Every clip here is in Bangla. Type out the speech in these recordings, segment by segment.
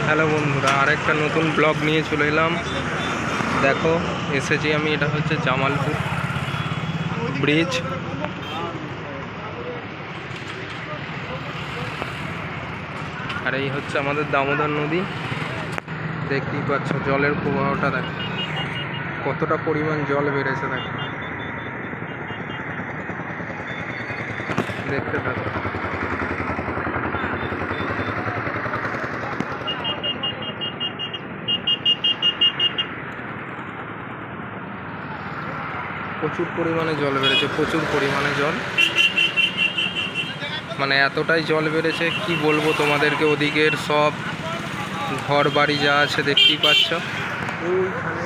হ্যালো বন্ধুরা, আরেকটা নতুন ব্লগ নিয়ে চলে এলাম। দেখো এসেছি আমি, এটা হচ্ছে জামালপুর ব্রিজ। আর এই হচ্ছে আমাদের দামোদর নদী। দেখতেই পাচ্ছ জলের প্রবাহটা, দেখো কতটা পরিমাণ জল বেড়েছে। দেখো, দেখতে থাকো। প্রচুর পরিমাণে জল বেড়েছে, প্রচুর পরিমাণে জল, মানে এতটাই জল বেড়েছে কি বলবো তোমাদেরকে। ওদিকের সব ঘর বাড়ি যা আছে দেখতেই পাচ্ছ। ওইখানে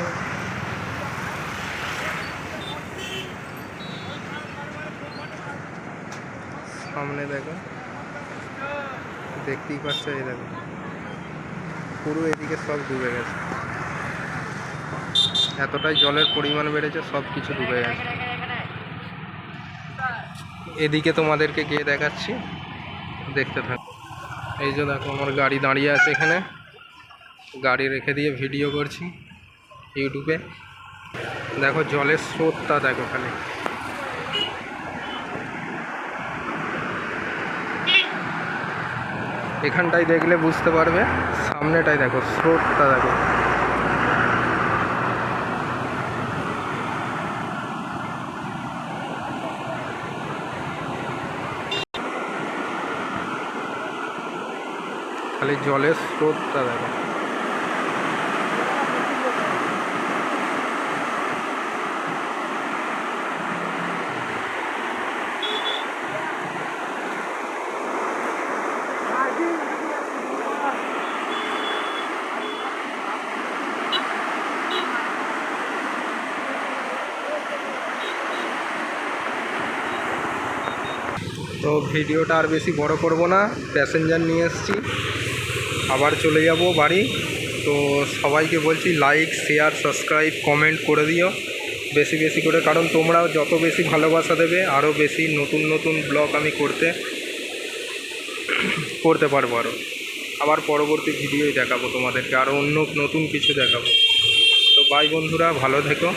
সামনে দেখো, দেখতেই পাচ্ছ, এই দেখো পুরো এদিকে সব ডুবে গেছে। এতটাই জলের পরিমাণ বেড়েছে, সব কিছু ডুবে গেছে। এদিকে তোমাদেরকে গিয়ে দেখাচ্ছি, দেখতে থাকো। এই যে দেখো আমার গাড়ি দাঁড়িয়ে আছে এখানে, গাড়ি রেখে দিয়ে ভিডিও করছি ইউটিউবে। দেখো জলের স্রোতটা দেখো, খালি এখানটাই দেখলে বুঝতে পারবে। সামনেটাই দেখো, স্রোতটা দেখো। খালি জলের স্রোতটা দেখো। তো ভিডিওটা আর বেশি বড় করব না, প্যাসেঞ্জার নিয়ে এসেছি, আবার চলে যাব বাড়ি। তো সবাইকে বলছি লাইক, শেয়ার, সাবস্ক্রাইব, কমেন্ট করে দিও বেশি বেশি করে, কারণ তোমরাও যত বেশি ভালোবাসা দেবে আরও বেশি নতুন নতুন ব্লগ আমি করতে পারবো। আবার পরবর্তী ভিডিওই দেখাবো তোমাদেরকে, আরও অন্য নতুন কিছু দেখাবো। তো বাই বন্ধুরা, ভালো থেকো।